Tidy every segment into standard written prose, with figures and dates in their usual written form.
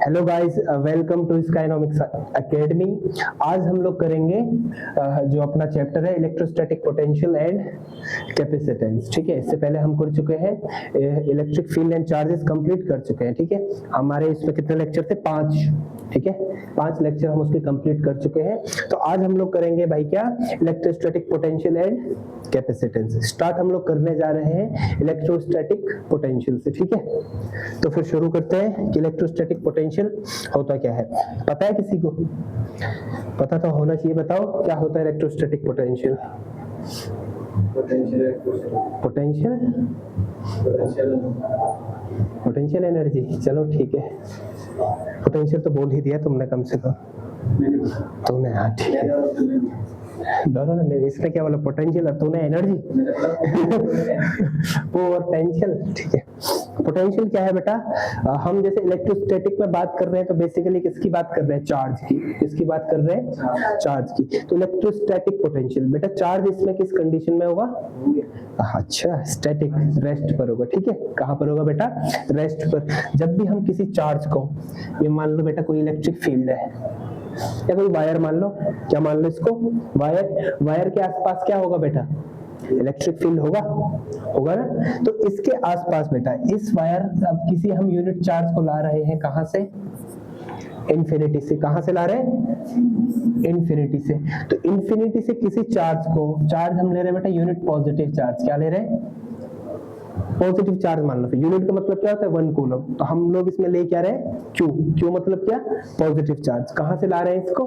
Hello guys, welcome to Skynomics Academy. आज हम लोग करेंगे जो अपना चैप्टर है इलेक्ट्रोस्टैटिक पोटेंशियल एंड कैपेसिटेंस। ठीक है, इससे पहले हम कर चुके हैं electric field and charges complete कर चुके हैं। ठीक है, हमारे इसमें कितने लेक्चर थे? 5। ठीक है, 5 लेक्चर हम उसके कंप्लीट कर चुके हैं। तो आज हम लोग करेंगे भाई क्या, electrostatic potential and capacitance. Start हम लोग करने जा रहे हैं इलेक्ट्रोस्टैटिक पोटेंशियल से। ठीक है, तो फिर शुरू करते हैं कि इलेक्ट्रोस्टैटिक पोटेंशियल होता क्या है। पता है किसी को? पता तो होना चाहिए। बताओ क्या होता है इलेक्ट्रोस्टैटिक पोटेंशियल? Potential energy. चलो ठीक है, पोटेंशियल तो बोल ही दिया तुमने कम से कम। तुमने, हाँ ठीक है, दोनों ने। इसने क्या बोला? पोटेंशियल और तूने एनर्जी। पोटेंशियल, ठीक है। पोटेंशियल क्या है बेटा? हम जैसे इलेक्ट्रोस्टैटिक में बात कर रहे हैं तो बेसिकली किसकी बात कर रहे हैं? चार्ज की। किसकी बात कर रहे हैं? चार्ज की। तो इलेक्ट्रोस्टैटिक पोटेंशियल बेटा, चार्ज इसमें किस कंडीशन में होगा? अच्छा, स्टैटिक, रेस्ट पर होगा। ठीक है, कहां पर होगा बेटा? रेस्ट पर। जब भी हम किसी चार्ज को, ये मान लो बेटा कोई इलेक्ट्रिक फील्ड है या कोई वायर मान लो, क्या मान लो इसको? वायर। वायर के आसपास क्या होगा बेटा? इलेक्ट्रिक फील्ड होगा, होगा ना? तो इसके आसपास बेटा, इस वायर, अब किसी हम यूनिट चार्ज को ला रहे हैं कहां से? इन्फिनिटी से। कहां से ला रहे हैं? इन्फिनिटी से। तो इन्फिनिटी से किसी चार्ज को, चार्ज हम ले रहे हैं बेटा यूनिट पॉजिटिव चार्ज। क्या ले रहे हैं? पॉजिटिव चार्ज मान लो। फिर यूनिट का मतलब क्या होता है? 1 कूलम। तो हम लोग इसमें ले क्या रहे हैं? क्यू। क्यू मतलब क्या? Positive charge. कहां से ला रहे हैं इसको?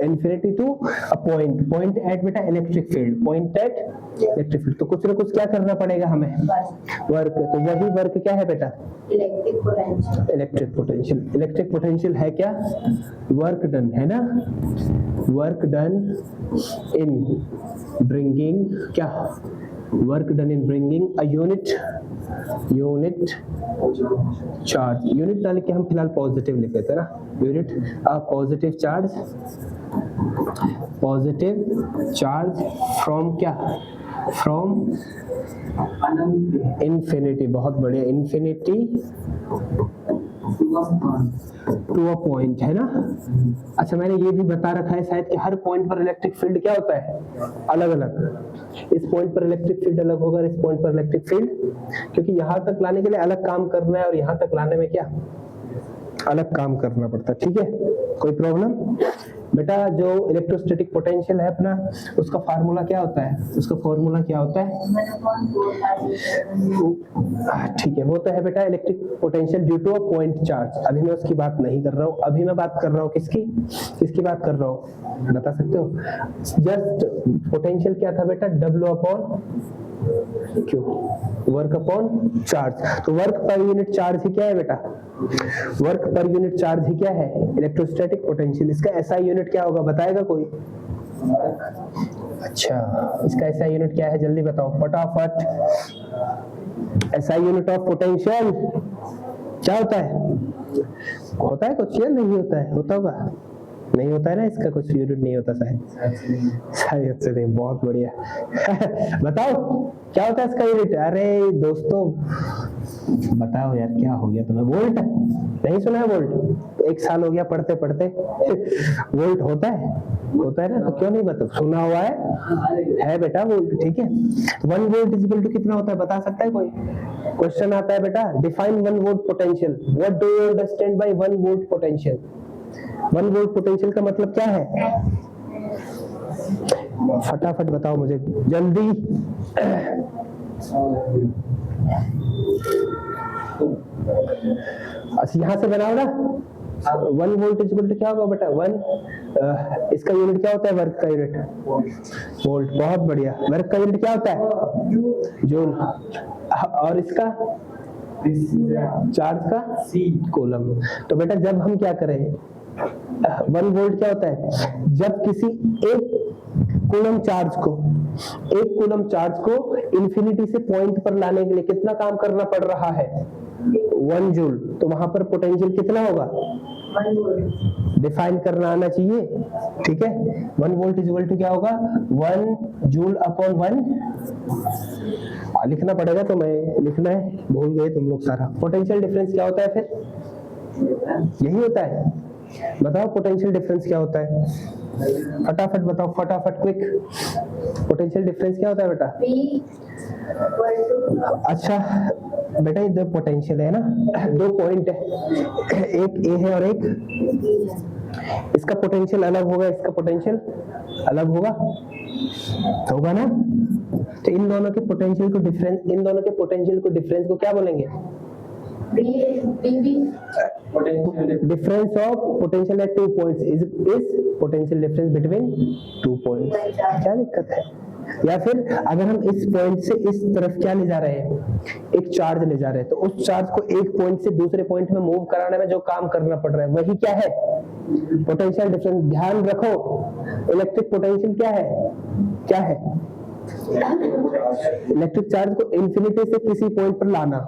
Infinity to a point. Point at बेटा electric field. Point at electric field. तो कुछ ना कुछ क्या करना पड़ेगा हमें? वर्क। तो वही वर्क क्या है बेटा? Electric potential. Electric potential. Electric potential है क्या? वर्क डन, है ना? वर्क डन इन ब्रिंगिंग क्या? Work done in bringing a unit charge. Unit डाल के हम फिलहाल पॉजिटिव लिख देते हैं ना, unit a positive charge from क्या? From infinity. बहुत बढ़िया, इन्फिनिटी टू अ पॉइंट, है ना? अच्छा, मैंने ये भी बता रखा है शायद कि हर पॉइंट पर इलेक्ट्रिक फील्ड क्या होता है? अलग अलग। इस पॉइंट पर इलेक्ट्रिक फील्ड अलग होगा, इस पॉइंट पर इलेक्ट्रिक फील्ड, क्योंकि यहां तक लाने के लिए अलग काम करना है और यहां तक लाने में क्या अलग काम करना पड़ता है। ठीक है, कोई प्रॉब्लम? बेटा जो इलेक्ट्रोस्टैटिक पोटेंशियल है अपना, उसका फार्मूला क्या होता है? उसका फार्मूला क्या होता है? ठीक है, वो तो है बेटा electric potential due to a point charge. अभी मैं उसकी बात नहीं कर रहा हूँ, अभी मैं बात कर रहा हूँ किसकी? किसकी बात कर रहा हूँ, बता सकते हो? जस्ट पोटेंशियल क्या था बेटा? W upon Q, work upon charge. तो वर्क पर यूनिट चार्ज ही क्या है बेटा? वर्क पर यूनिट चार्ज ही क्या है? Electrostatic potential. इसका ऐसा यूनिट क्या होगा, बताएगा कोई? अच्छा, इसका ऐसा यूनिट क्या है? जल्दी बताओ फटाफट। ऐसा यूनिट ऑफ पोटेंशियल क्या होता है? होता है कुछ या नहीं होता है? होता होगा, नहीं होता है ना? इसका कुछ यूनिट नहीं होता शायद से नहीं। बहुत बढ़िया। बताओ क्या होता है इसका यूनिट? अरे दोस्तों बताओ यार, क्या हो गया तुम्हें? वोल्ट नहीं सुना है? वोल्ट 1 साल हो गया पढ़ते पढ़ते। वोल्ट होता है, होता है ना? तो क्यों नहीं बता? सुना हुआ है बेटा वोल्ट। ठीक है, 1 वोल्ट इज इक्वल टू कितना होता है, बता सकता है कोई? क्वेश्चन आता है बेटा, define 1 volt potential. What do you understand by 1 volt potential? 1 volt potential का मतलब क्या है? फटाफट बताओ मुझे जल्दी। अच्छा, यहां से बनाओ ना। 1 वोल्ट इज इक्वल टू क्या होगा बेटा? 1 इसका यूनिट क्या होता है? वर्क का यूनिट वोल्ट। बहुत बढ़िया। वर्क का यूनिट क्या होता है? जूल। और इसका चार्ज का कूलम। तो बेटा जब हम क्या करें, 1 वोल्ट क्या होता है? जब किसी एक कूलम चार्ज को इन्फिनिटी से पॉइंट पर लाने के लिए कितना काम करना पड़ रहा है? 1 जूल। तो वहां पर पोटेंशियल कितना होगा? डिफाइन करना आना चाहिए। ठीक है, 1 वोल्ट इज इक्वल टू क्या होगा? 1 जूल अपॉन 1। लिखना पड़ेगा तो मैं लिखना है, भूल गए तुम लोग सारा। पोटेंशियल डिफरेंस क्या होता है फिर? यही होता है। बताओ पोटेंशियल डिफरेंस क्या होता है, फटाफट बताओ, फटाफट क्विक। पोटेंशियल डिफरेंस क्या होता है बेटा? अच्छा बेटा ये दो पोटेंशियल है ना, दो पॉइंट है, एक ए है और एक, इसका पोटेंशियल अलग होगा, इसका पोटेंशियल अलग होगा ना। तो इन दोनों के पोटेंशियल को डिफरेंस, इन दोनों के पोटेंशियल को डिफरेंस को क्या बोलेंगे? Difference of potential at 2 points is potential difference between 2 points. क्या दिक्कत है? या फिर अगर हम इस पॉइंट से इस तरफ क्या ले जा रहे हैं, एक चार्ज ले जा रहे हैं, तो उस चार्ज को एक पॉइंट से दूसरे पॉइंट में मूव कराने में जो काम करना पड़ रहा है वही क्या है? Potential difference. ध्यान रखो इलेक्ट्रिक पोटेंशियल क्या है? क्या है? इलेक्ट्रिक चार्ज को इंफिनिटी से किसी पॉइंट पर लाना,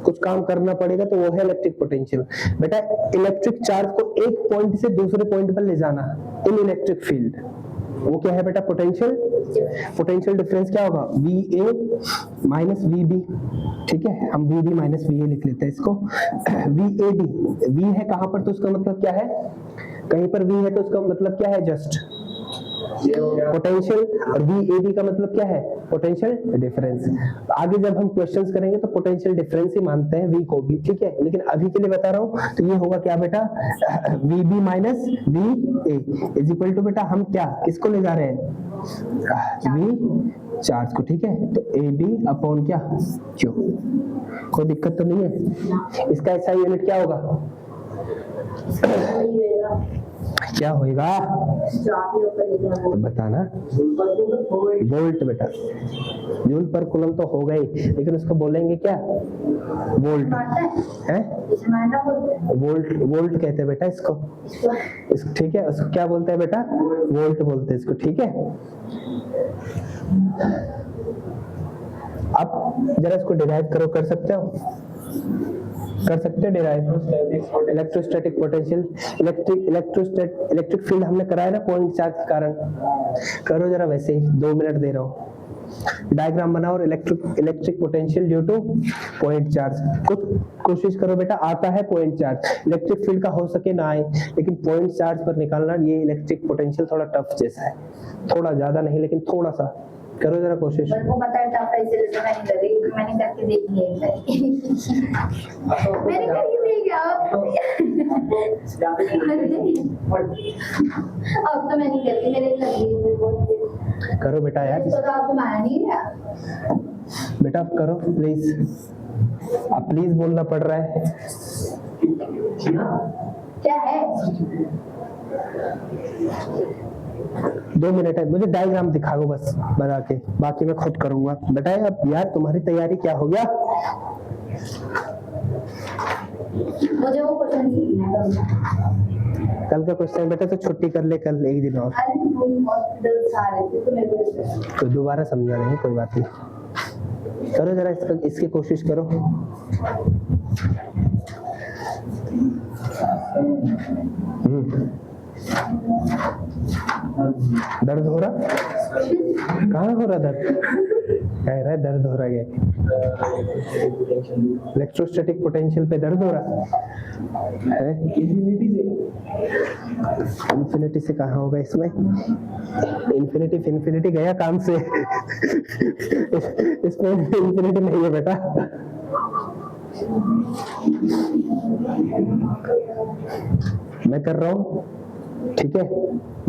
कुछ काम करना पड़ेगा, तो वो है इलेक्ट्रिक पोटेंशियल। बेटा इलेक्ट्रिक चार्ज को एक पॉइंट से दूसरे पॉइंट पर ले जाना इन इलेक्ट्रिक फील्ड, वो क्या है बेटा? पोटेंशियल। पोटेंशियल डिफरेंस क्या होगा? VA minus VB। ठीक है, हम VB माइनस VA लिख लेते हैं इसको। VAB, V है कहां पर, तो उसका मतलब क्या है? कहीं पर V है तो उसका मतलब क्या है? Just potential. और VAB का मतलब क्या है? Potential difference. आगे जब हम क्वेश्चंस करेंगे तो पोटेंशियल डिफरेंस ही मानते हैं V को भी, ठीक है। लेकिन अभी के लिए बता रहा हूं तो ये होगा क्या बेटा? VB minus VA is equal to बेटा हम क्या किसको ले जा रहे हैं? V चार्ज को, ठीक है। तो AB अपॉन क्या? Q। कोई दिक्कत तो नहीं है? इसका SI यूनिट क्या होगा? क्या होएगा तो बताना। वोल्ट बेटा, जूल पर कूलम तो हो गई, लेकिन उसको बोलेंगे क्या? वोल्ट है, वोल्ट। वोल्ट कहते हैं बेटा इसको, ठीक है। उसको क्या बोलते हैं बेटा? वोल्ट बोलते हैं इसको, ठीक है। अब जरा इसको डिराइव करो, कर सकते हो? कर सकते हैं derive. Electrostatic potential, electric field हमने कराया ना पॉइंट चार्ज के कारण। करो जरा वैसे ही, 2 मिनट दे रहा हूँ। डायग्राम बनाओ और electric potential due to point charge. कुछ कोशिश करो बेटा, आता है पॉइंट चार्ज, इलेक्ट्रिक फील्ड का हो सके ना आए, लेकिन पॉइंट चार्ज पर निकालना ये इलेक्ट्रिक पोटेंशियल थोड़ा टफ जैसा है, थोड़ा ज्यादा नहीं लेकिन थोड़ा सा। करो जरा कोशिश। मेरे को पता है टफ है, इसलिए मैंने कर रही, मैंने करके देख लिया एक बार। मैंने करके देख लिया। अब तो मैंने करके मेरे लगी। करो बेटा यार, तो आपको माना नहीं गया बेटा आप करो प्लीज। अब प्लीज बोलना पड़ रहा है। क्या है? 2 मिनट है, मुझे डायग्राम दिखा दो बस बना के, बाकी मैं खुद करूंगा। बेटा अब यार तुम्हारी तैयारी क्या हो गया? मुझे वो क्वेश्चन सीखना है। कल का क्वेश्चन बेटा तो छुट्टी कर ले, कल एक दिन और। तो दोबारा समझा नहीं, कोई बात नहीं। करो जरा इसकी कोशिश करो। दर्द हो रहा? कहाँ हो रहा दर्द? कह रहा है दर्द हो रहा है। इलेक्ट्रोस्टैटिक पोटेंशियल पे दर्द हो रहा है? इन्फिनिटी से कहाँ होगा इसमें? इन्फिनिटी गया काम से। इसमें इन्फिनिटी नहीं है बेटा। मैं कर रहा हूँ, ठीक है,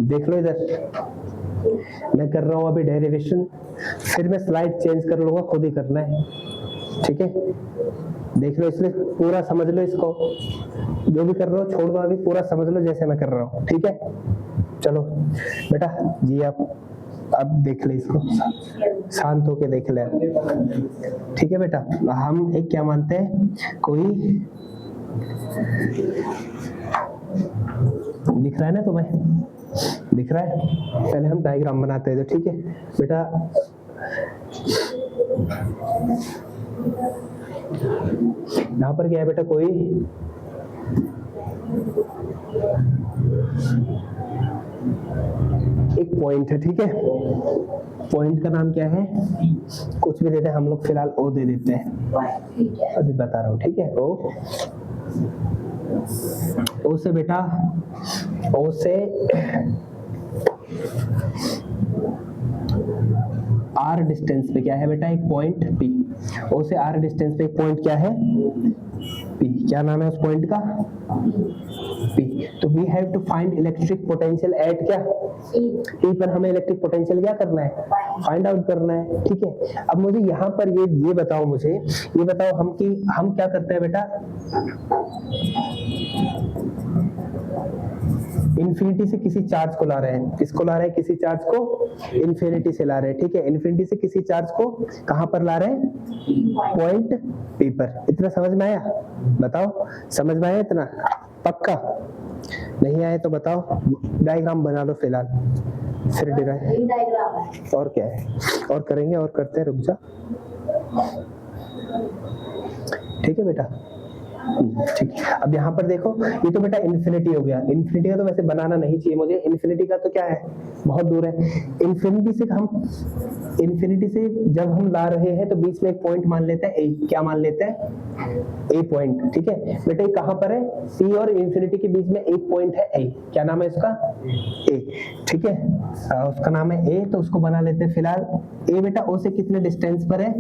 देख लो इधर। मैं कर रहा हूँ अभी डेरिवेशन, फिर मैं स्लाइड चेंज कर लूंगा, खुद ही करना है, ठीक है। देख लो, इसलिए पूरा समझ लो इसको, जो भी कर रहा हो छोड़ दो, अभी पूरा समझ लो जैसे मैं कर रहा हूँ, ठीक है। चलो बेटा जी, आप अब देख ले इसको, शांत होके देख ले, ठीक है बेटा। हम एक क्या मानते हैं, कोई दिख रहा है ना तुम्हें? दिख रहा है? पहले हम डायग्राम बनाते हैं, ठीक है बेटा। यहाँ पर क्या है बेटा, कोई एक पॉइंट है, ठीक है। पॉइंट का नाम क्या है? कुछ भी देते हैं हम लोग, फिलहाल ओ दे देते हैं, अभी बता रहा हूँ, ठीक है। ओ ओ से बेटा, ओ से आर डिस्टेंस पे क्या है बेटा, एक पॉइंट पी। ओ से आर डिस्टेंस पे एक पॉइंट क्या है, पी। क्या नाम है उस पॉइंट का, पी। तो we have to find electric potential at क्या, पी पर हमें इलेक्ट्रिक पोटेंशियल क्या करना है, फाइंड आउट करना है, ठीक है। अब मुझे यहाँ पर ये बताओ, मुझे ये बताओ हम कि हम क्या करते हैं बेटा, इन्फिनिटी से किसी चार्ज को ला रहे हैं, किसको ला रहे हैं, किसी चार्ज को इन्फिनिटी से ला रहे हैं, ठीक है। इन्फिनिटी से किसी चार्ज को कहां पर ला रहे हैं, पॉइंट पी पर। इतना समझ में आया, बताओ समझ में आया इतना, पक्का? नहीं आए तो बताओ, डायग्राम बना लो फिलहाल, फिर डिराइव और क्या है, और करेंगे और करते हैं, रुक जा, ठीक है बेटा। ठीक है, अब यहाँ पर देखो, ये तो बेटा इन्फिनिटी हो गया। इन्फिनिटी का तो वैसे बनाना नहीं चाहिए मुझे, इन्फिनिटी का तो क्या है, बहुत दूर है। इन्फिनिटी से जब हम ला रहे हैं तो बीच में एक पॉइंट मान लेते हैं ए। क्या मान लेते हैं, ए पॉइंट, ठीक है बेटा। ये कहाँ पर है, सी और इन्फिनिटी के बीच में एक पॉइंट है ए। क्या नाम है इसका, ए, ठीक है। उसका नाम है ए, तो उसको बना लेते हैं फिलहाल। ए बेटा ओ से कितने डिस्टेंस पर है,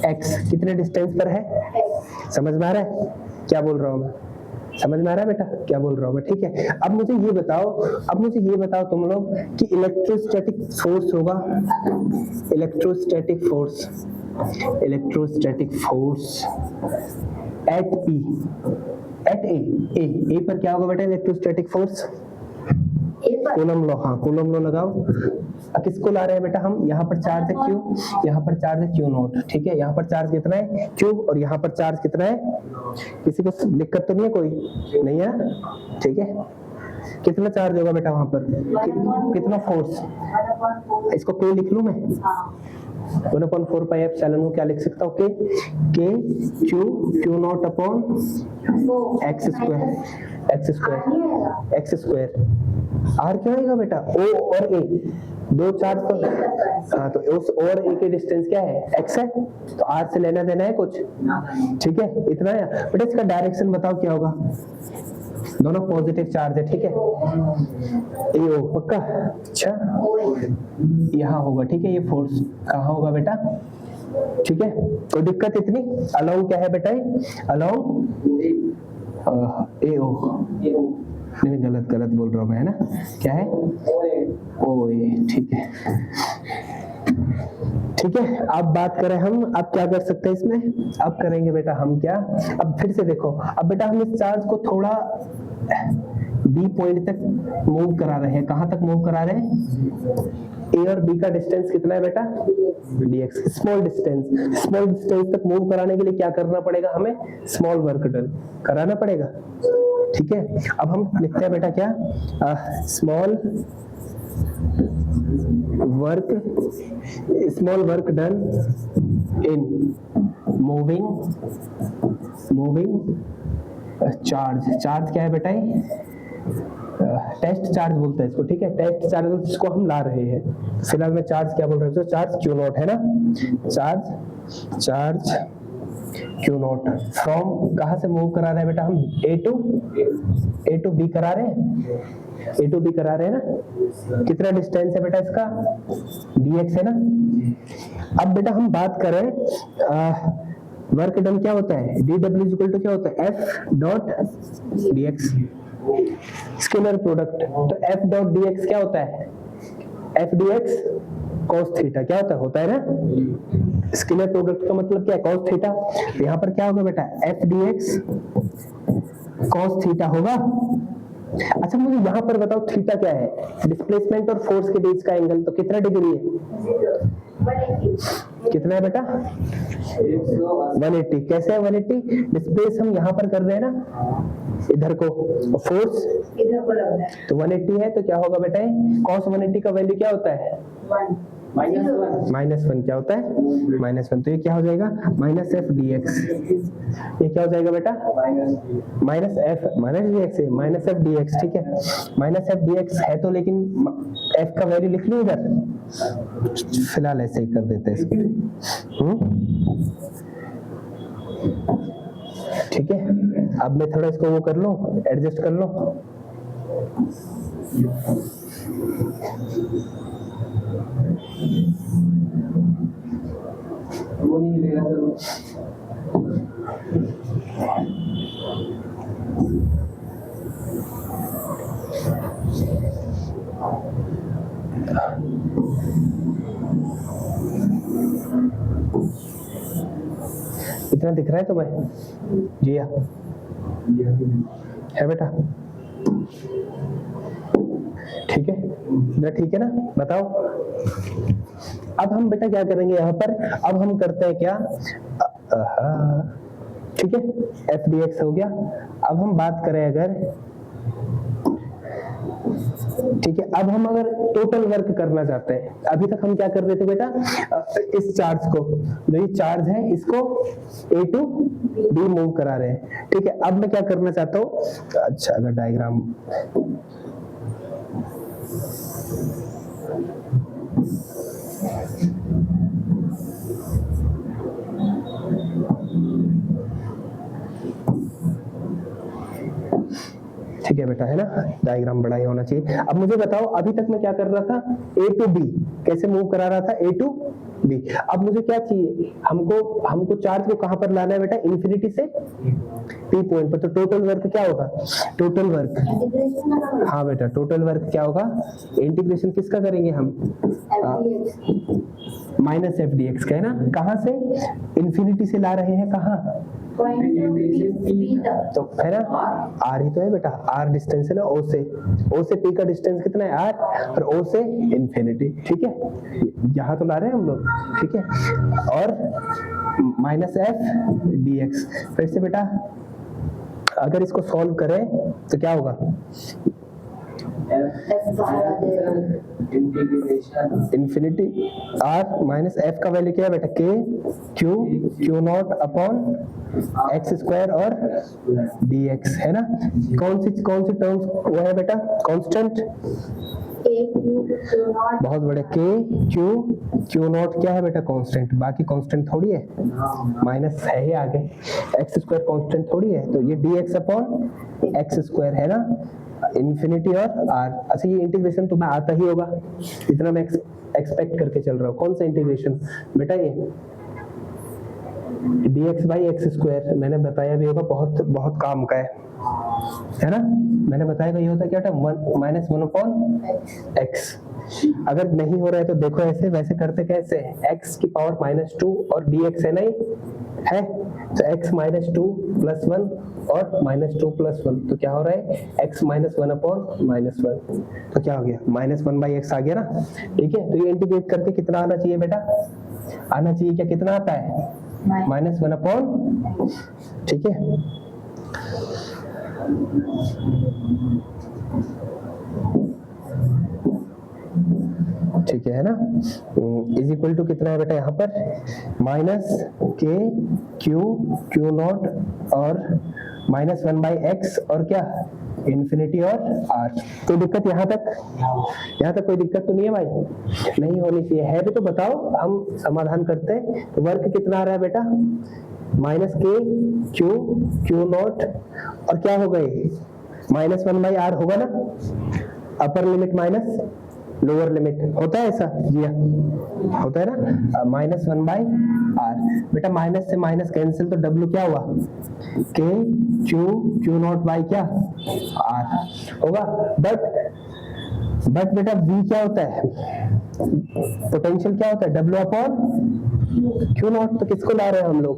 एक्स। कितने डिस्टेंस पर है, समझ में आ रहा है क्या बोल रहा हूँ मैं, समझ में आ रहा है बेटा क्या बोल रहा हूँ मैं, ठीक है। अब मुझे ये बताओ तुम लोग कि इलेक्ट्रोस्टैटिक फोर्स होगा, electrostatic force at P, at A पर क्या होगा बेटा, इलेक्ट्रोस्टैटिक फोर्स कूलम लॉ। हाँ कूलम लॉ लगाओ। किसको ला रहे हैं बेटा हम, यहाँ पर चार्ज है क्यू, यहाँ पर चार्ज है क्यू नॉट, ठीक है। यहाँ पर चार्ज कितना है, क्यू, और यहाँ पर चार्ज कितना है, किसी को दिक्कत तो नहीं है, कोई नहीं है, ठीक है। कितना चार्ज होगा बेटा वहां पर, कितना फोर्स, इसको क्यू लिख लूं मैं, 1/4 पाई एप्सिलॉन को क्या लिख सकता हूँ, K q naught upon x square. R क्या आएगा बेटा, ओ और ए, दो चार्ज पर, हाँ तो उस और ए के डिस्टेंस क्या है, एक्स है, तो आर से लेना देना है कुछ, ठीक है। इतना है बेटा। इसका डायरेक्शन बताओ क्या होगा, दोनों पॉजिटिव चार्ज है, ठीक है। ए ओ पक्का, अच्छा यहाँ होगा, ठीक है। ये फोर्स कहाँ होगा बेटा, ठीक है। कोई दिक्कत इतनी, अलोंग क्या है बेटा, अलोंग ए ओ, नहीं गलत बोल रहा हूँ मैं, है ना, क्या है, ओ ए, ठीक है, ठीक है। अब बात करें हम, अब क्या कर सकते हैं इसमें, अब करेंगे बेटा हम क्या, अब फिर से देखो, अब बेटा हम इस चार्ज को थोड़ा बी पॉइंट तक मूव करा रहे हैं। कहां तक मूव करा रहे हैं, ए और बी का डिस्टेंस कितना है बेटा, dx, स्मॉल डिस्टेंस तक मूव कराने के लिए क्या करना पड़ेगा हमें, स्मॉल वर्क डन कराना पड़ेगा, ठीक है। अब हम लिखते हैं बेटा क्या, small work done in moving charge क्या है बेटा, टेस्ट चार्ज बोलते हैं इसको, ठीक है। टेस्ट चार्ज जिसको हम ला रहे हैं, फिलहाल में चार्ज क्या बोल रहे हैं, चार्ज क्यू नॉट है ना, चार्ज क्यू नॉट फ्रॉम कहां से मूव करा रहे हैं बेटा हम, ए टू बी करा रहे हैं, ना। कितना डिस्टेंस है बेटा इसका, dx है ना। अब बेटा हम बात करें वर्क डन क्या होता है, dw इक्वल टू क्या होता है, f dot dx, scalar product. तो f डॉट dx क्या होता है, f dx cos थीटा, क्या होता है ना, स्केलर प्रोडक्ट का मतलब क्या है, cos थीटा। यहाँ पर क्या होगा बेटा, f dx cos थीटा होगा। अच्छा मुझे यहाँ पर बताओ थीटा क्या है, डिस्प्लेसमेंट और फोर्स के बीच का एंगल, तो कितना डिग्री है, कितना है बेटा, 180। कैसे है 180, डिस्प्लेस हम यहाँ पर कर रहे हैं ना इधर को, फोर्स इधर को लग रहा है, तो 180 है, तो क्या होगा बेटा, cos 180 का वैल्यू क्या होता है, -1 क्या होता है, -1। तो ये क्या हो जाएगा, -f dx, ये क्या हो जाएगा बेटा, -f dx, ठीक है। -f dx है तो, लेकिन f का वैल्यू लिख लो इधर, फिलहाल ऐसे ही कर देते हैं इसको, ठीक है। अब मैं थोड़ा इसको वो कर लूं, एडजस्ट कर लूं। वो नहीं मिलेगा सर। इतना दिख रहा है तुम्हें? जी हाँ, है बेटा? ठीक है, इतना ठीक है ना? बताओ। अब हम बेटा क्या करेंगे यहाँ पर? अब हम करते हैं क्या? ठीक है, एफ डी एक्स हो गया। अब हम बात करें अगर, ठीक है, अब हम अगर टोटल वर्क करना चाहते हैं, अभी तक हम क्या कर रहे थे बेटा? इस चार्ज को, जो ये चार्ज है, इसको ए टू बी मूव करा रहे हैं। ठीक है, अब मैं क्या करना चाहता हूँ? अच्छा, अगर डायग्राम ठीक है बेटा, है ना? डायग्राम बड़ा ही होना चाहिए। अब मुझे बताओ, अभी तक मैं क्या कर रहा था? ए टू बी कैसे मूव करा रहा था? ए टू बी। अब मुझे क्या चाहिए? हमको चार्ज को कहां पर लाना है बेटा? इन्फिनिटी से पी पॉइंट पर। तो टोटल वर्क क्या होगा? टोटल वर्क, हाँ बेटा, टोटल वर्क क्या होगा? इंटीग्रेशन किसका करेंगे हम? माइनस एफ डी एक्स का, है ना? कहां से? इन्फिनिटी से ला रहे हैं, कहां? तो है ना, आर ही तो है बेटा, आर डिस्टेंस है ना ओ से पी का डिस्टेंस कितना है? आर, और ओ से इन्फिनिटी। ठीक है, यहाँ तो ला रहे हैं हम लोग। ठीक है, और माइनस एफ डी एक्स। फिर से बेटा अगर इसको सॉल्व करें तो क्या होगा? इन्फिनिटी आर माइनस एफ का वैल्यू क्या है बेटा? K q naught upon x square और डी एक्स, है ना? कौन सी टर्म्स वो है बेटा? कांस्टेंट, बहुत बड़े। के क्यू नॉट क्या है बेटा? कांस्टेंट। बाकी कांस्टेंट थोड़ी है, माइनस है ही आगे। एक्स स्क्वायर कांस्टेंट थोड़ी है, तो ये D x upon x square, है ना? इन्फिनिटी और आर। अच्छा, ये इंटीग्रेशन तुम्हें आता ही होगा, इतना मैं एक्सपेक्ट करके चल रहा हूँ। कौन सा इंटीग्रेशन बेटा? ये dx बाई एक्स स्क्वायर, मैंने बताया भी होगा, बहुत बहुत काम का है ना? मैंने बताया ये होता क्या था? Minus one upon x. अगर नहीं हो रहा है तो देखो ऐसे, वैसे करते कैसे? x की पावर -2 और dx है नहीं है, तो x -2 प्लस 1 और -2 प्लस 1, तो क्या हो रहा है? x -1 अपॉन -1, तो क्या हो गया? -1 बाई एक्स आ गया ना? ठीक है, तो ये इंटीग्रेट करके कितना आना चाहिए बेटा? आना चाहिए क्या? कितना आता है? -1 अपॉन, ठीक है। ठीक है ना? इज इक्वल टू कितना है बेटा यहाँ पर? माइनस के क्यू नॉट और -1 बाई एक्स और क्या? इन्फिनिटी और आर। कोई दिक्कत यहाँ तक? यहाँ तक कोई दिक्कत तो नहीं है भाई? नहीं होनी चाहिए। है भी तो बताओ, हम समाधान करते हैं। तो वर्क कितना आ रहा है बेटा? माइनस के क्यू नॉट और क्या हो गए? -1 बाई आर होगा ना? Upper limit minus lower limit, होता है ऐसा? जी हाँ, होता है ना? -1 बाई आर। बेटा माइनस से माइनस कैंसिल, तो डब्ल्यू क्या हुआ? के क्यू नॉट बाई क्या? आर होगा। बट बेटा v क्या होता है? पोटेंशियल क्या होता है? W upon q not. तो किसको ला रहे हैं हम लोग?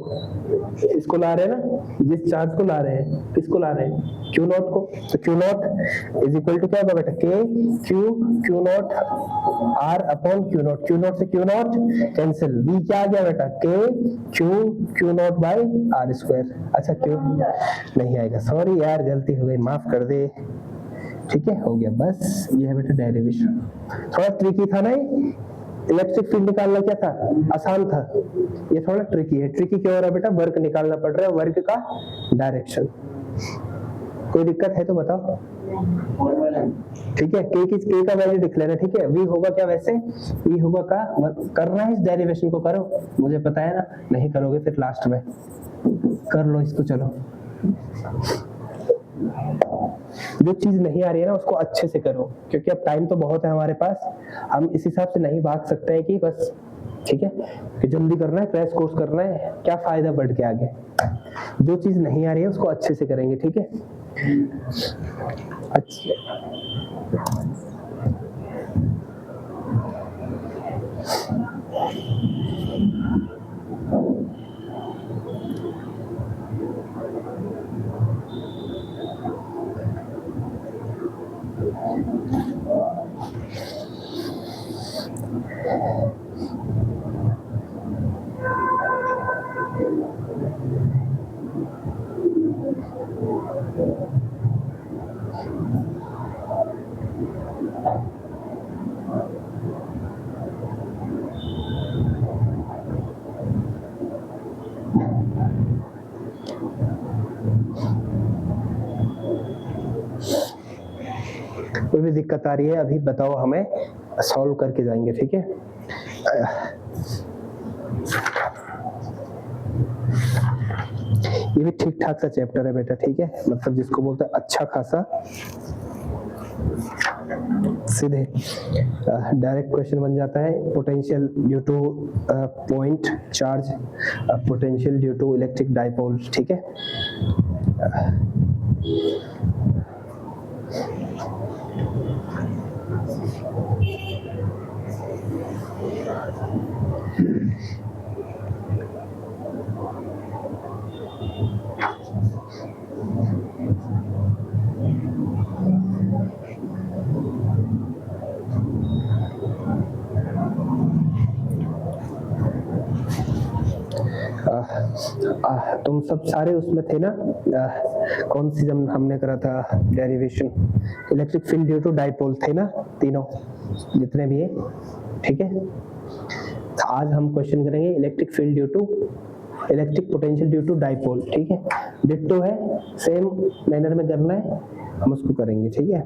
इसको ला रहे हैं ना, जिस चार्ज को ला रहे हैं। किसको ला रहे हैं? क्यू नॉट को। तो q naught is equal to क्या होगा बेटा? K q naught R upon q naught. Q naught से क्यू नॉट कैंसिल, v क्या आ गया बेटा? K q naught by R square. अच्छा, क्यू नहीं आएगा, सॉरी यार, गलती हो गई, माफ कर दे। ठीक है, हो गया, बस ये है बेटा डेरिवेशन। थोड़ा ट्रिकी था ना? इलेक्ट्रिक फील्ड निकालना क्या था? आसान था। ये थोड़ा ट्रिकी है। ट्रिकी क्यों हो रहा है बेटा? वर्क निकालना पड़ रहा है, वर्क का डायरेक्शन। कोई दिक्कत है तो बताओ। ठीक है, के का वैल्यू लिख लेना। ठीक है, v होगा क्या? वैसे v होगा का करना है, इस डेरिवेशन को करो, मुझे पता है ना। नहीं करोगे फिर लास्ट में कर लो इसको। चलो जो चीज नहीं आ रही है ना उसको अच्छे से करो, क्योंकि अब टाइम तो बहुत है हमारे पास, हम इस हिसाब से नहीं भाग सकते हैं कि बस ठीक है कि जल्दी करना है, क्रैश कोर्स करना है, क्या फायदा बढ़ के आगे। जो चीज नहीं आ रही है उसको अच्छे से करेंगे, ठीक है। अच्छा कोई भी दिक्कत आ रही है अभी बताओ, हमें सॉल्व करके जाएंगे, ठीक है। ये भी ठीक ठाक सा चैप्टर है बेटा, ठीक है, मतलब जिसको बोलते हैं अच्छा खासा सीधे डायरेक्ट क्वेश्चन बन जाता है। Potential due to point charge, potential due to electric dipole, ठीक है। तुम सब सारे उसमें थे ना, कौन सी जब हमने करा था derivation, electric field due to dipole थे ना, तीनों जितने भी है, ठीक है। तो आज हम क्वेश्चन करेंगे electric field due to electric potential due to dipole, ठीक है। डिट्टो है, सेम मैनर में करना है, हम उसको करेंगे, ठीक है।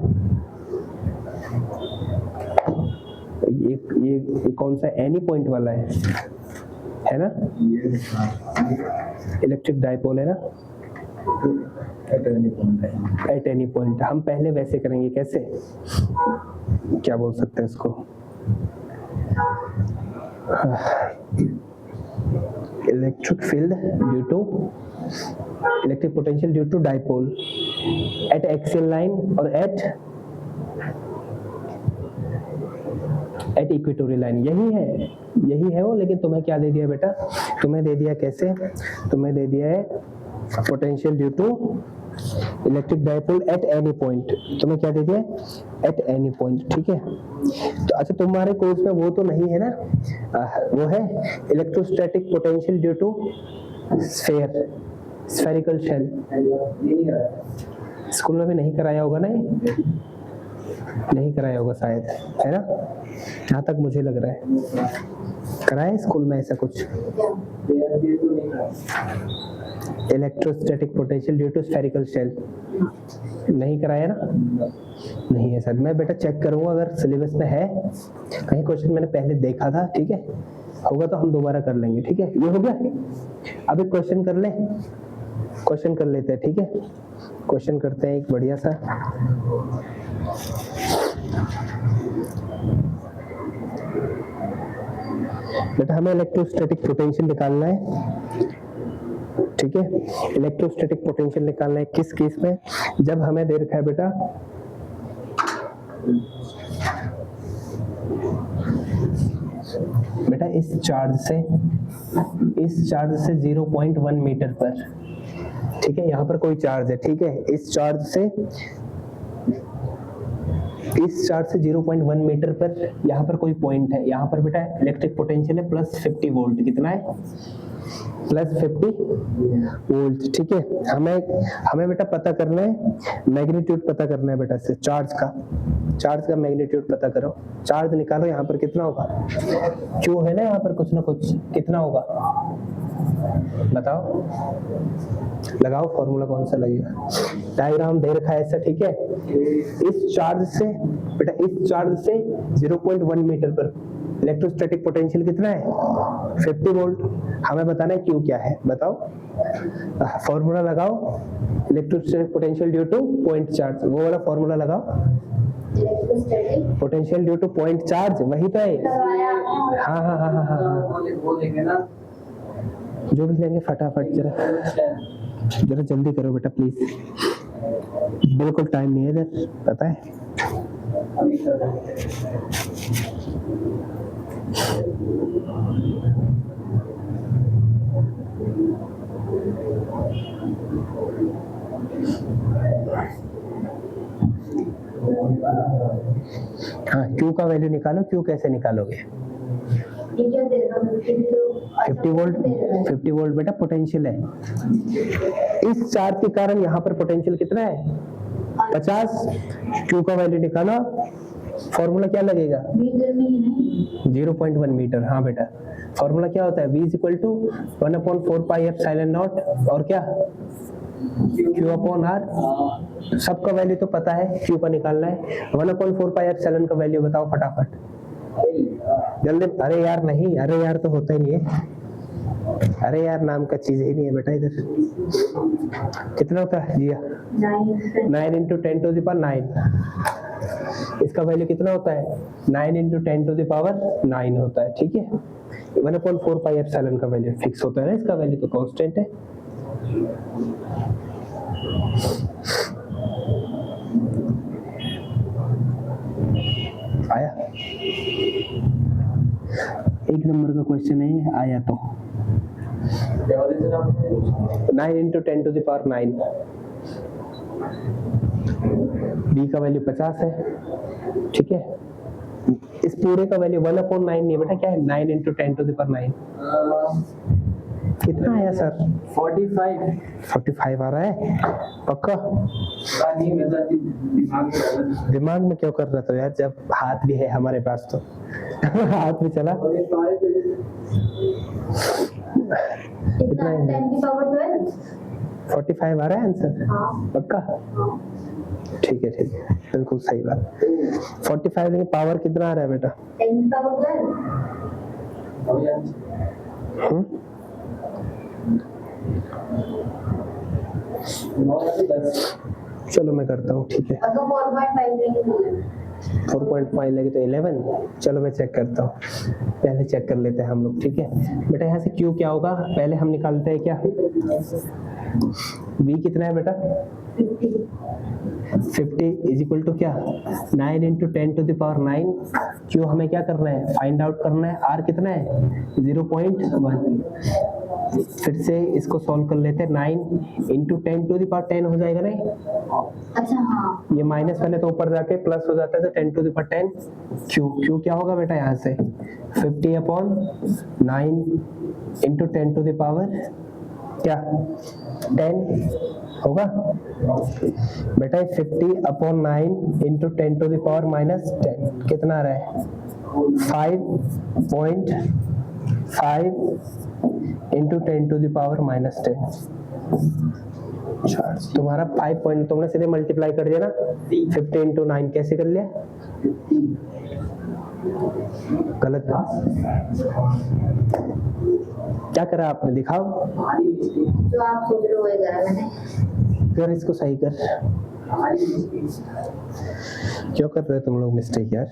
ये कौन सा एनी पॉइंट वाला है ना, इलेक्ट्रिक डाइपोल है ना, एट एनी पॉइंट। हम पहले वैसे करेंगे, कैसे, क्या बोल सकते हैं इसको, electric field due to electric potential due to dipole at axial line और एट इक्वेटोरियल लाइन। यही है वो, लेकिन तुम्हें क्या दे दिया बेटा, तुम्हें दे दिया कैसे, तुम्हें दे दिया है potential due to electric dipole at any point, तुम्हें क्या दे दिया एट एनी पॉइंट, ठीक है। तो अच्छा तुम्हारे कोर्स में वो तो नहीं है ना, वो है electrostatic potential due to spherical shell, school में भी नहीं कराया होगा ना, ये नहीं कराया होगा शायद, है ना, जहाँ तक मुझे लग रहा है। कराया स्कूल में ऐसा कुछ, electrostatic potential due to spherical shell, नहीं कराया ना, नहीं है सर। मैं बेटा चेक करूंगा अगर सिलेबस में है, कहीं क्वेश्चन मैंने पहले देखा था, ठीक है, होगा तो हम दोबारा कर लेंगे, ठीक है। ये हो गया, अब एक क्वेश्चन कर ले, क्वेश्चन कर लेते हैं, ठीक है। क्वेश्चन करते हैं एक बढ़िया सा, बेटा हमें इलेक्ट्रोस्टैटिक पोटेंशियल निकालना है, ठीक है। इलेक्ट्रोस्टैटिक पोटेंशियल निकालना है किस केस में, जब हमें दे रखा है बेटा इस चार्ज से 0.1 मीटर पर, ठीक है, यहाँ पर कोई चार्ज है, ठीक है, इस चार्ज से 0.1 मीटर पर यहाँ पर कोई पॉइंट है, यहाँ पर बेटा इलेक्ट्रिक पोटेंशियल है +50 वोल्ट, कितना है +50 वोल्ट, ठीक है। हमें बेटा पता करना है मैग्नीट्यूड, पता करना है बेटा इससे चार्ज का मैग्नीट्यूड पता करो, चार्ज निकालो, यहाँ पर कितना होगा, क्यों है ना यहाँ पर कुछ ना कुछ, कितना होगा बताओ, लगाओ फॉर्मूला कौन सा लगेगा, डायग्राम दे रखा है ऐसा, ठीक है। इस चार्ज से 0.1 मीटर पर इलेक्ट्रोस्टैटिक पोटेंशियल कितना है 50 वोल्ट। हमें बताना है क्यू क्या है, बताओ। फॉर्मूला लगाओ, electrostatic potential due to point charge, वो वाला फॉर्मूला लगाओ। Electrostatic potential due to point charge, वही तो है। हाँ हाँ हाँ हाँ हाँ, वो लेंगे ना, जो भी लेंगे फटाफट, जरा जल्दी करो बेटा प्लीज, बिल्कुल टाइम नहीं है इधर, पता है। अभी कर रहे हैं। हाँ, क्यू का वैल्यू निकालो। क्यू कैसे निकालोगे? ये क्या दे रहा हूँ 50 वोल्ट, 50 वोल्ट बेटा पोटेंशियल है। इस चार्ज के कारण यहाँ पर पोटेंशियल कितना है 50। क्यू का वैल्यू निकालो, फॉर्मूला क्या लगेगा मीटर में ही नहीं 0.1 मीटर। हाँ बेटा, फॉर्मूला क्या होता है V is equal to 1/4 pi epsilon naught और क्या Q अपॉन R। सबका वैल्यू तो पता है, Q का निकालना है। 1/4 पाई एप्सिलॉन का वैल्यू बताओ फटाफट जल्दी। अरे यार नहीं, अरे यार तो होता ही नहीं है, अरे यार नाम का चीज ही नहीं है बेटा इधर। कितना होता है जिया? 9 इंटू 10 टू द पावर 9। इसका वैल्यू कितना होता है 9 इंटू 10 टू द पावर 9 होता है, ठीक है। 1/4 पाई एप्सिलॉन का वैल्यू फिक्स होता है ना, इसका वैल्यू तो कांस्टेंट है। आया? एक नंबर का क्वेश्चन है, आया तो 9 into 10 to the power 9। B का वैल्यू 50 है, ठीक है। इस पूरे का वैल्यू 1/9 नहीं बेटा, क्या है 9 इंटू 10 टू द पावर 9। कितना आया सर? 45 आ रहा है पक्का? दिमाग में क्यों कर रहा था यार, जब हाथ भी है हमारे पास तो हाथ भी चला। कितना है? 10 की पावर 12 45 आ रहा है आंसर पक्का? ठीक है ठीक है, बिल्कुल सही बात। 45 लेकिन पावर कितना आ रहा है बेटा? 10 की पावर 12 चलो मैं करता हूँ, ठीक है। अगर 4.5 लेंगे तो 4.5 लगे तो 11। चलो मैं चेक करता हूँ, पहले चेक कर लेते हैं हम लोग, ठीक है बेटा। यहाँ से Q क्या होगा पहले हम निकालते हैं क्या। V कितना है बेटा 50 इज इक्वल टू क्या 9 into 10 to the power 9। Q हमें क्या करना है फाइंड आउट करना है। R कितना है 0.1। फिर से इसको सॉल्व कर लेते हैं। 9 इंटू 10 टू द पावर 10 हो जाएगा नहीं? अच्छा हाँ ये माइनस वाले तो ऊपर जाके प्लस हो जाता है, तो 10 टू द पावर 10। Q क्या होगा बेटा यहाँ से 50 upon 9 into 10 to the power क्या 10 होगा बेटा। 50 upon 9 into 10 to the power -10 कितना आ रहा है 5.5 इंटू 10 टू द पावर -10। तुम्हारा 5 पॉइंट तुमने सीधे मल्टीप्लाई कर दिया ना। 50 इंटू 9 कैसे कर लिया? गलत था, क्या करा आपने दिखाओ। जो आप सोच रहे हो वही करा मैंने। कर इसको सही कर। क्यों कर रहे हो तुम लोग मिस्टेक यार?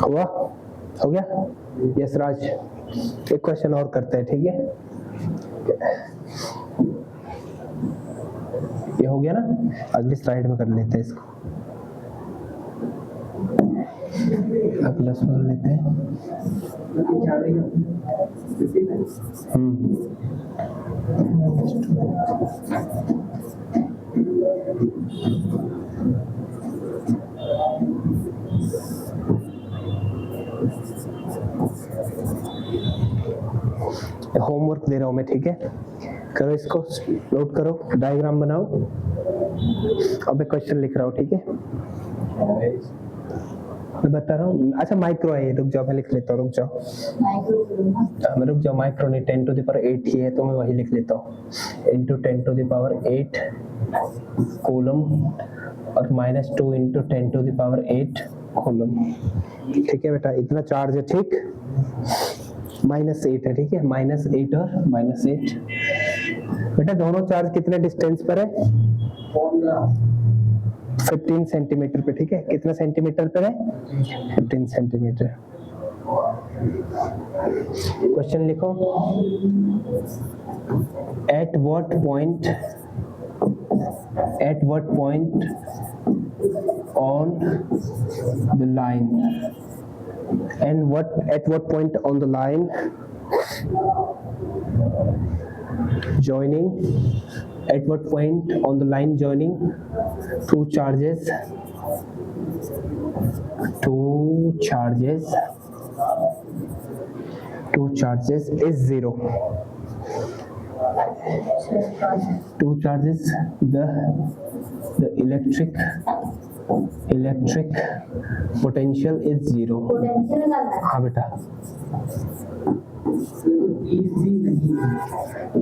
हुआ? हो गया? यस राज, एक क्वेश्चन और करते हैं, ठीक है। ये हो गया ना। अगली स्लाइड में कर लेते हैं इसको, अगला सवाल लेते हैं। होमवर्क दे रहा हूं मैं, ठीक है, करो इसको, नोट करो, डायग्राम बनाओ। अब मैं क्वेश्चन लिख रहा हूँ, ठीक है, मैं बता रहा हूँ। अच्छा माइक्रो है ये, रुक जाओ मैं लिख लेता हूँ, रुक जाओ मैं, रुक जाओ, माइक्रो नहीं, 10 to the power 8 ही है तो मैं वही लिख लेता हूँ, into 10 to the power 8 coulomb और minus 2 into 10 to the power 8 coulomb. ठीक है बेटा, इतना चार्ज है, ठीक, -8 है, ठीक है, -8 और -8। बेटा दोनों चार्ज कितने डिस्टेंस पर है? 15 सेंटीमीटर पे, ठीक है, कितना सेंटीमीटर पर है? 15 सेंटीमीटर। क्वेश्चन लिखो, at what point on the line and at what point on the line joining two charges is zero. Two charges, the electric potential is zero. हाँ बेटा,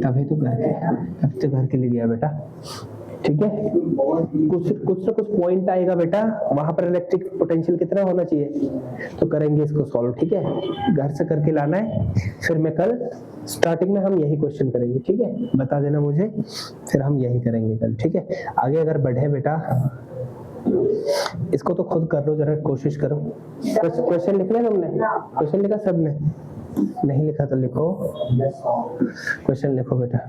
तभी तो घर के लिए दिया बेटा, ठीक है, कुछ ना कुछ पॉइंट आएगा बेटा, वहां पर इलेक्ट्रिक पोटेंशियल कितना होना चाहिए, तो करेंगे इसको सॉल्व, ठीक है, घर से करके लाना है, फिर मैं कल स्टार्टिंग में हम यही क्वेश्चन करेंगे, ठीक है, बता देना मुझे, फिर हम यही करेंगे कल, ठीक है। आगे अगर बढ़े बेटा, इसको तो खुद कर लो, जरा कोशिश करो। क्वेश्चन लिख लिया तुमने? क्वेश्चन लिखा सबने? नहीं लिखा तो लिखो, क्वेश्चन लिखो बेटा।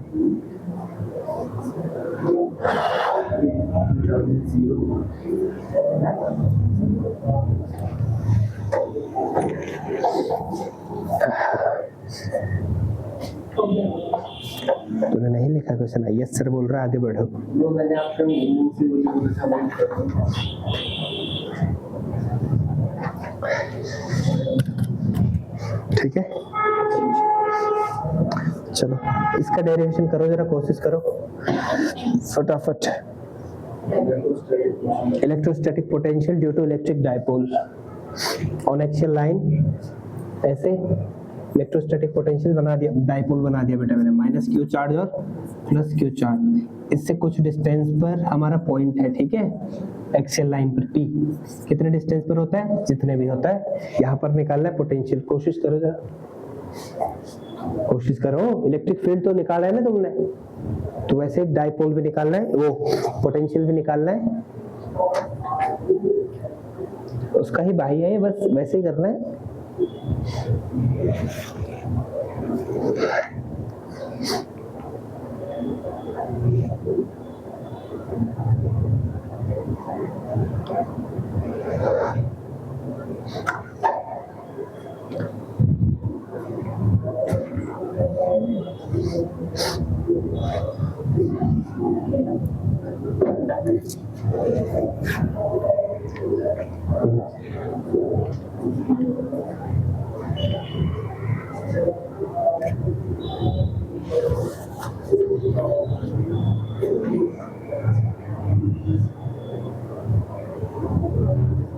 तूने नहीं लिखा क्वेश्चन? यस सर बोल रहा है, आगे बढ़ो। वो मैंने आपके मुंह से मुझे बोला था, मैं कर रहा हूं। ठीक है, चलो इसका डेरिवेशन करो, जरा कोशिश करो फटाफट। Electrostatic potential due to electric dipole on axial line, ऐसे इलेक्ट्रोस्टैटिक पोटेंशियल बना दिया, डाइपोल बना दिया बेटा मैंने, माइनस क्यू चार्ज और प्लस क्यू चार्ज, इससे कुछ डिस्टेंस पर हमारा पॉइंट है, ठीक है, एक्सियल लाइन पर P कितने डिस्टेंस पर होता है, जितने भी होता है, यहाँ पर निकालना है पोटेंशियल। कोशिश करो जरा, कोशिश करो, इलेक्ट्रिक फील्ड तो निकाला है ना तुमने, तो वैसे एक डाइपोल भी निकालना है, वो पोटेंशियल भी निकालना है, उसका ही बाह्य है, बस वैसे ही करना है।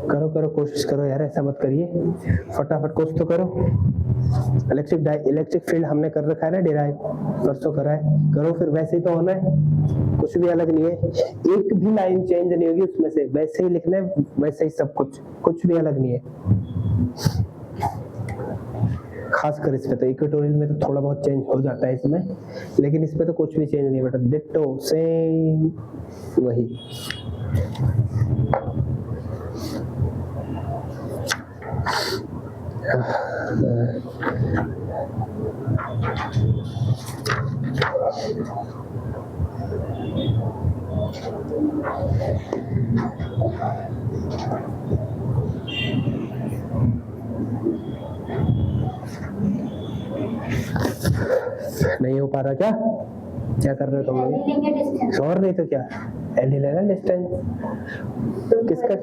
करो करो, कोशिश करो यार, ऐसा मत करिए, फटाफट कुछ तो करो। इलेक्ट्रिक फील्ड हमने कर रखा है ना डिराइव, परसों करा है, करो फिर, वैसे ही तो होना है, कुछ भी अलग नहीं है, एक भी लाइन चेंज नहीं होगी उसमें से, वैसे ही लिखना है, वैसे ही सब कुछ भी अलग नहीं है। खासकर इस पे तो, इक्वेटोरियल में तो थोड़ा बहुत चेंज हो जाता है इसमें, लेकिन इस पे तो कुछ भी चेंज नहीं बेटा, डिट्टो सेम वही। नहीं हो पा रहा क्या? क्या कर रहे हो तुम लोग? लेंगे डिस्टेंस और नहीं तो क्या, एल ही लेना डिस्टेंस। किसका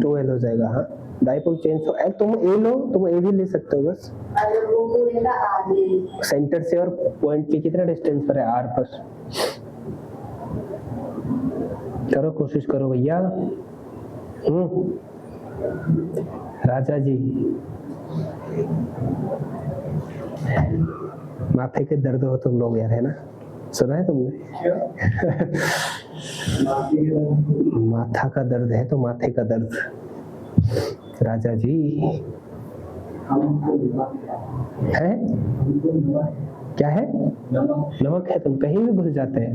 2l हो जाएगा। हाँ, डाइपोल चेंज तो एल, तुम ए लो, तुम ए भी ले सकते हो बस। अगर वो पूरे का आर ले लेंगे। सेंटर से और पॉइंट के कितना डिस्टेंस पर है? आर पर। करो, कोशिश करो भैया। राजा जी, माथे के दर्द हो तुम लोग यार, है ना? सुना है तुमने? माथा का दर्द है तो माथे का दर्द। राजा जी है, क्या है? नमक है, तुम कहीं भी घुस जाते हैं।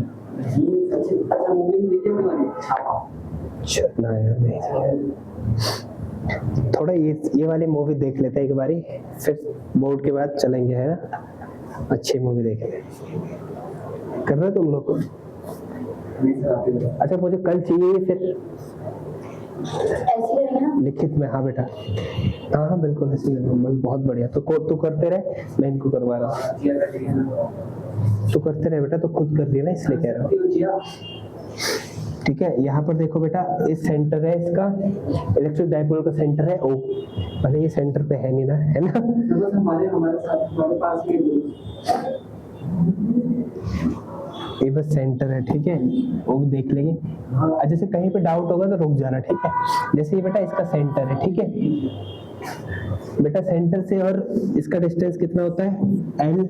ना यार नहीं, थोड़ा ये वाली मूवी देख लेते हैं एक बारी, फिर बोर्ड के बाद चलेंगे, है ना? अच्छी मूवी देख ले। कर रहे हो तुम लोग? अच्छा, मुझे कल चाहिए फिर ऐसे करेंगे ना। लिखित में। हाँ बेटा, हाँ हाँ बिल्कुल ऐसे ही, बहुत बढ़िया। तो तू करते रहे, मैं इनको करवा रहा हूँ। तू करते रहे बेटा, तो खुद कर दिया ना, इसलिए कह रहा हूँ। ठीक है, यहाँ पर देखो बेटा, इस सेंटर है इसका, इलेक्ट्रिक डाइपोल का सेंटर है O। भले ये सेंटर पे है नहीं ना, है ना? हमारे पास ये बस सेंटर है, ठीक है, वो देख लेंगे। जैसे कहीं पे डाउट होगा तो रुक जाना, ठीक है? जैसे ये बेटा इसका सेंटर है, ठीक है बेटा, सेंटर से और इसका डिस्टेंस कितना होता है? L।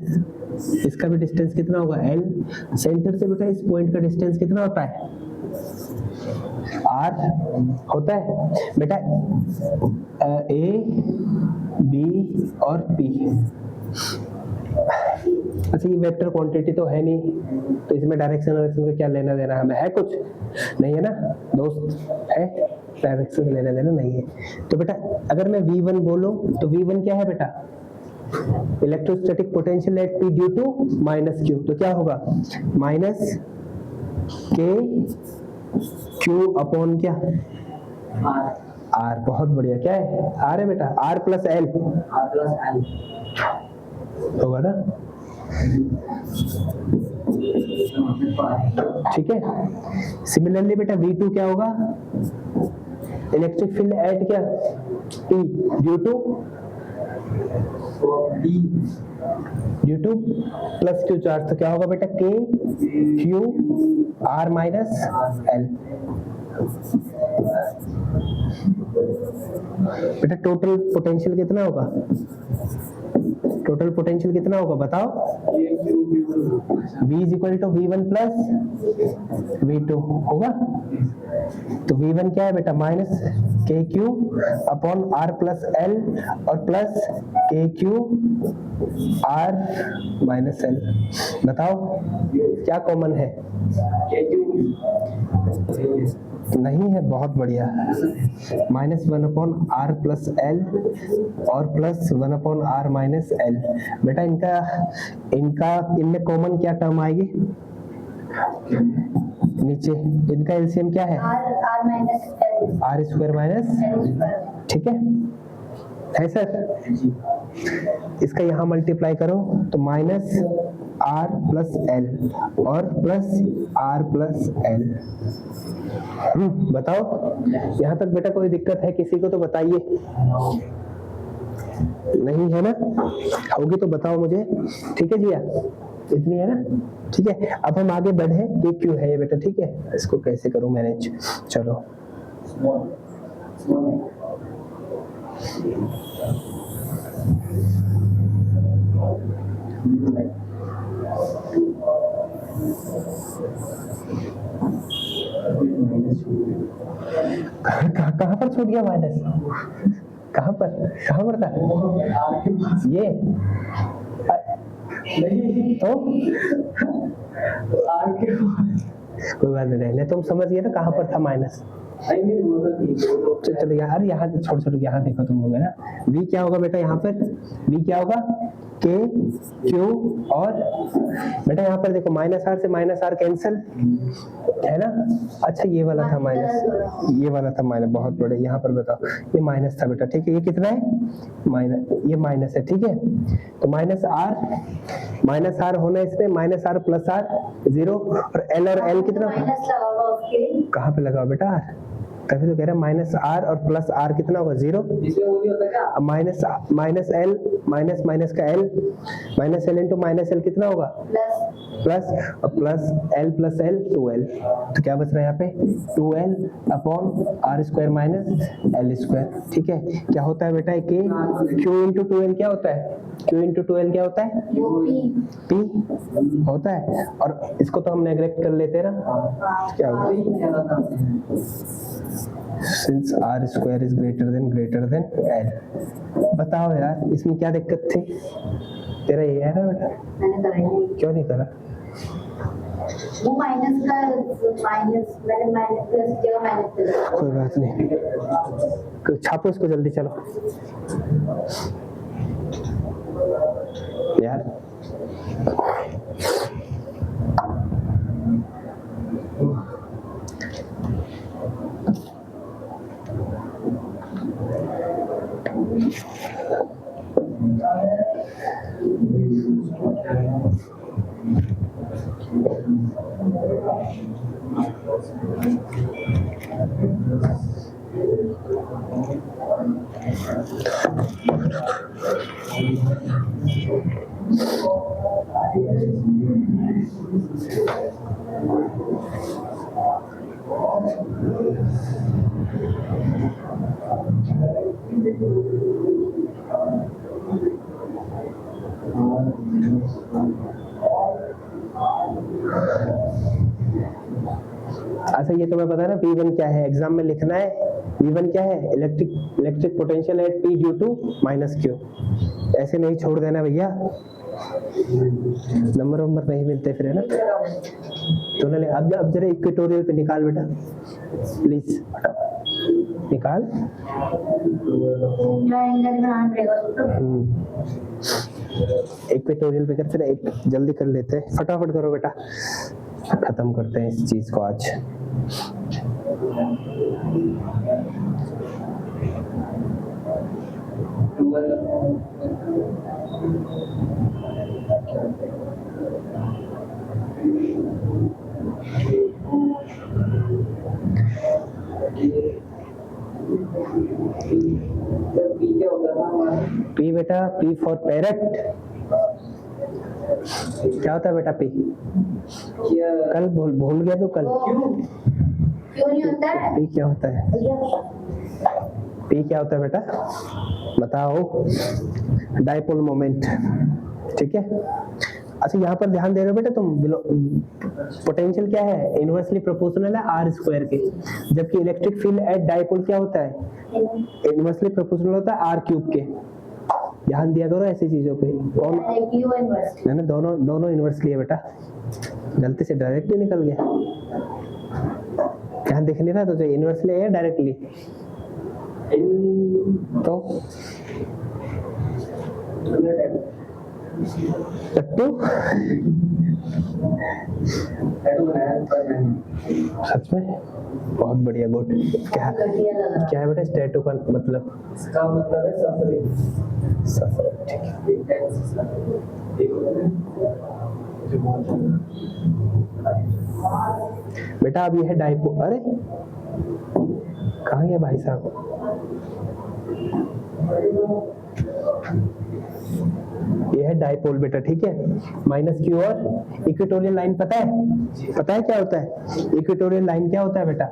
इसका भी डिस्टेंस कितना होगा? L। सेंटर से बेटा इस पॉइंट का डिस्टेंस कितना होता है? R होता है बेटा। A, B और P। अच्छा, ये वेक्टर क्वांटिटी तो है नहीं, तो इसमें डायरेक्शन का क्या लेना देना हमें? है कुछ नहीं, है ना दोस्त? है डायरेक्शन का लेना देना नहीं है। तो बेटा अगर मैं V1 बोलूं तो V1 क्या है बेटा? Electrostatic potential at P due to minus Q। तो क्या होगा? माइनस K Q अपॉन क्या? R। बहुत बढ़िया, क्या है? R है बेटा, R प्लस L होगा ना? ठीक है। सिमिलरली बेटा V2 क्या होगा? इलेक्ट्रिक फील्ड एट क्या? P due to plus Q charge. तो क्या होगा बेटा? K Q R minus L। बेटा टोटल पोटेंशियल कितना होगा? टोटल पोटेंशियल कितना होगा बताओ? V is equal to V1 plus V2 होगा। तो V1 क्या है बेटा? Minus KQ upon R plus L और plus KQ R minus L। बताओ क्या कॉमन है? नहीं है, बहुत बढ़िया। Minus 1 upon R plus L और plus 1 upon R minus L। बेटा इनमें कॉमन क्या टर्म आएगी? नीचे इनका एलसीएम क्या है? R minus L। R square minus, ठीक है सर? इसका यहाँ मल्टीप्लाई करो तो माइनस R प्लस L और प्लस R प्लस L। बताओ यहाँ तक बेटा कोई दिक्कत है किसी को? तो बताइए। नहीं है ना? होगी तो बताओ मुझे, ठीक है जिया? इतनी है ना? ठीक है, अब हम आगे बढ़े। ये क्यों है ये बेटा? ठीक है, इसको कैसे करूं मैनेज? चलो कहाँ पर छूट गया माइनस? कहाँ पर था ये? तो कोई बात नहीं, रहने तुम समझ गए ना कहाँ पर था माइनस? चलो यार यहाँ छोड़ यहाँ देखो तुम लोग, है ना? V क्या होगा बेटा? यहाँ पर V क्या होगा? के क्यू और बेटा यहाँ पर देखो -r से -r कैंसिल है ना। अच्छा ये वाला था माइनस, ये वाला था माइनस, बहुत बड़े। यहाँ पर बताओ ये माइनस था बेटा, ठीक है। ये कितना है माइनस, ये माइनस है, ठीक है। तो -r होना इसमें -r + r 0 और L कितना माइनस लगा हुआ उसके। कहाँ पे लगाओ बेटा, तभी तो कह रहा है -r और +r कितना होगा 0। इसमें वो नहीं होता क्या? अब माइनस L माइनस का L -L इंटू -L कितना होगा प्लस, और प्लस L + L 2L। तो क्या बच रहा है यहाँ पे 2L अपॉन r² - L², ठीक है। क्या होता है बेटा कि Q इंटू 2L क्या होता है, Q इंटू 2L क्या होता है P होता है। और इसको तो हम नेग्लेक्ट कर लेते हैं ना, क्या होगा since r² is greater than L। बताओ यार इसमें क्या दिक्कत थी, तेरा ये है ना बेटा, मैंने करा ही नहीं। क्यों नहीं करा। वो माइनस मैंने माइनस प्लस जगह माइनस कर दिया। कोई बात नहीं, छापो इसको जल्दी, चलो यार। अच्छा ये तुम्हें पता है ना V1 क्या है, एग्जाम में लिखना है। V1 क्या है, electric potential at P due to -Q। ऐसे नहीं छोड़ देना भैया, नंबर नहीं मिलते फिर, है ना। तो ना अब जरा इक्वेटोरियल पे निकाल बेटा प्लीज, निकाल। ट्रायंगल बनाना पड़ेगा उसको। इक्वेटोरियल पे कर, फिर एक जल्दी कर लेते हैं, फटाफट करो बेटा, खत्म करते हैं इस चीज को आज। P बेटा, P फॉर पैरट। क्या होता है बेटा P? कल भूल गया तो कल। क्यों नहीं होता है? P क्या होता है? P क्या होता है बेटा, बताओ। डाइपोल मोमेंट, ठीक है। अच्छा यहाँ पर ध्यान दे रहे हो बेटा तुम, पोटेंशियल क्या है, इनवर्सली प्रोपोर्शनल है r² के, जबकि इलेक्ट्रिक फील्ड एट डाइपोल क्या होता है, इनवर्सली प्रोपोर्शनल होता है r³ के। ध्यान दिया करो ऐसी चीजों पे। कौन ना दोनों इनवर्सली है बेटा, गलती से डायरेक्ट ही निकल गया। ध्यान दिख नहीं रहा तो इनवर्सली है डायरेक्टली, तो सच में बहुत बढ़िया, गुड। क्या है बेटा स्टैटू का मतलब? इसका मतलब है सफरिंग। ठीक है। बेटा अब ये है डाइपोल, अरे कहाँ गया भाई साहब, ये है डाइपोल बेटा, ठीक है। -Q और इक्वेटोरियल लाइन पता है क्या होता है? इक्वेटोरियल लाइन क्या होता है बेटा,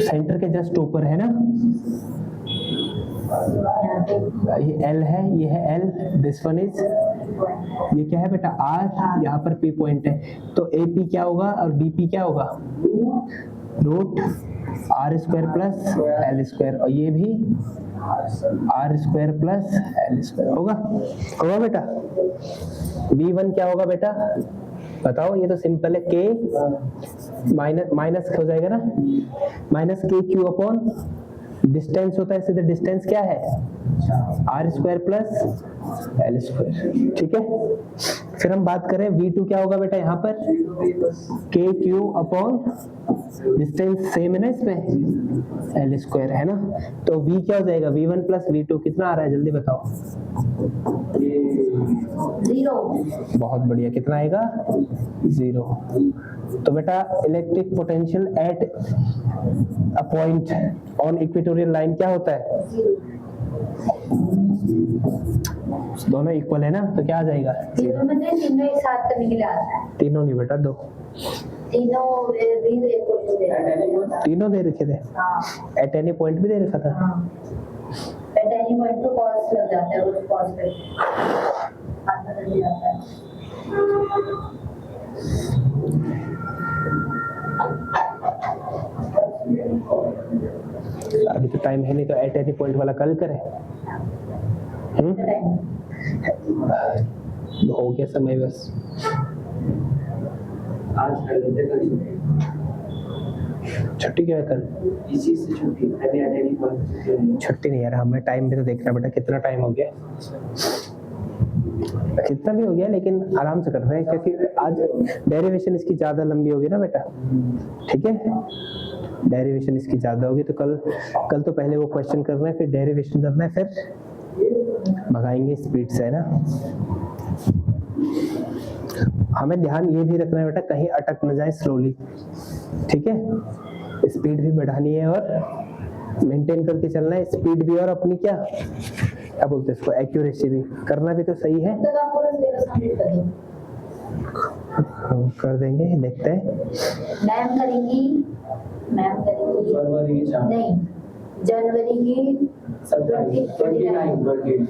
सेंटर के जस्ट ऊपर है ना, ये L है, ये है L, दिस वन इज, ये क्या है बेटा R, यहाँ पर P पॉइंट है, तो AP क्या होगा और DP क्या होगा, रूट r² + L², और ये भी r² + L² होगा बेटा। V1 क्या होगा बेटा बताओ, ये तो सिंपल है, K माइनस हो जाएगा ना, -KQ अपॉन डिस्टेंस होता है, सीधे डिस्टेंस क्या है R square plus L square, ठीक है। फिर हम बात करें V2 क्या होगा बेटा यहाँ पर, के क्यू अपॉन डिस्टेंस सेम है ना इसमें, एल स्क्वायर है ना, तो V क्या हो जाएगा, V1 प्लस V2 कितना आ रहा है जल्दी बताओ। 0। बहुत बढ़िया, कितना आएगा 0। तो बेटा electric potential at a point on equatorial line क्या होता है, 0 दोनों इक्वल है ना, तो क्या आ जाएगा 0 में तो तीनों एक साथ करने के लिए आता है, तीनों नहीं बेटा, दो, तीनों भी एक क्वेश्चन दे रहा है। तीनों दे रखे थे, हाँ एट एनी पॉइंट भी दे रखा था। हाँ, एट एनी पॉइंट तो कॉस लग जाता है, वो कॉस पे आंसर लग जाता है। अभी तो टाइम है नहीं, तो एट एनी पॉइंट वाला कल करें। हो गया समय बस, आज कर लेते हैं, कल छुट्टी क्या है कल, इसी से छुट्टी अभी अटेंडी पॉइंट छुट्टी नहीं यार, हमें टाइम भी तो देखना बेटा, कितना टाइम हो गया, कितना भी हो गया, लेकिन आराम से करते हैं क्योंकि आज डेरिवेशन इसकी ज्यादा लंबी होगी ना बेटा, ठीक है, डेरिवेशन इसकी ज्यादा होगी, तो कल तो पहले वो क्वेश्चन करना है, फिर डेरिवेशन करना है, फिर भगाएंगे स्पीड से, है ना। हमें ध्यान ये भी रखना है बेटा, कहीं अटक न जाए स्लोली, ठीक है, स्पीड भी बढ़ानी है और मेंटेन करके चलना है, स्पीड भी और अपनी क्या बोलते हैं इसको, एक्यूरेसी भी करना भी तो सही है। तो आप पूरा सिलेबस कंप्लीट कर दो, कर देंगे, देखते हैं। मैम करेंगी फरवरी की शाम नहीं, जनवरी की 29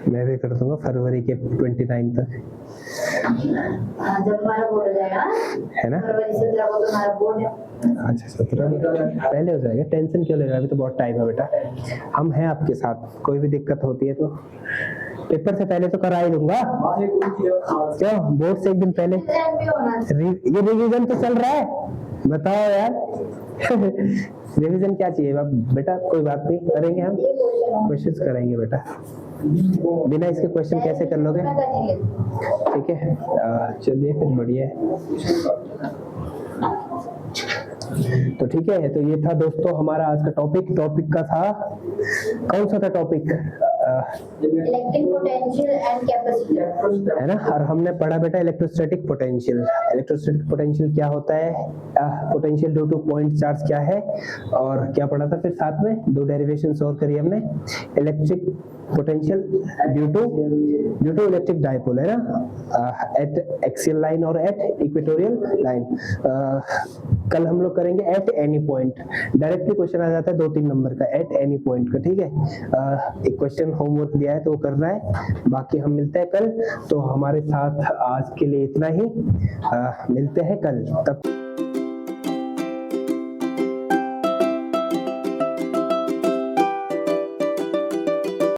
मैं भी कर दूंगा फरवरी के 29 तक, जब हमारा बोर्ड हो जाएगा है ना। फरवरी 17 को तो हमारा बोर्ड है। अच्छा 17 पहले हो जाएगा, टेंशन क्यों ले रहा है, अभी तो बहुत टाइम है बेटा, हम हैं आपके साथ, कोई भी दिक्कत होती है तो पेपर से पहले तो करा ही दूंगा, क्यों बोर्ड से एक दिन पहले। एग्जाम भी होना चाहिए। ये रिवीजन तो चल रहा है, बताओ यार रिवीजन क्या चाहिए अब बेटा, कोई बात नहीं, करेंगे हम, ये क्वेश्चन हो कोशिश करेंगे बेटा, बिना इसके क्वेश्चन कैसे कर लोगे, मैं करेंगे। ठीक है। चलिए फिर बढ़िया है, तो ठीक है, तो ये था दोस्तों हमारा आज का टॉपिक का था, कौन सा था topic, electric potential and capacitor, है ना। और हमने पढ़ा बेटा इलेक्ट्रोस्टैटिक पोटेंशियल क्या होता है, potential due to point charge क्या है, और क्या पढ़ा था फिर साथ में, दो डेरिवेशंस और करी हमने, electric potential due to electric dipole, है ना, एट एक्सियल लाइन और एट इक्वेटोरियल लाइन। कल हम लोग करेंगे at any point, directly question आ जाता है 2-3 नंबर का, एट एनी पॉइंट का, ठीक है। एक क्वेश्चन होमवर्क दिया है तो वो करना है, बाकी हम मिलते हैं कल। तो हमारे साथ आज के लिए इतना ही, मिलते हैं कल, तब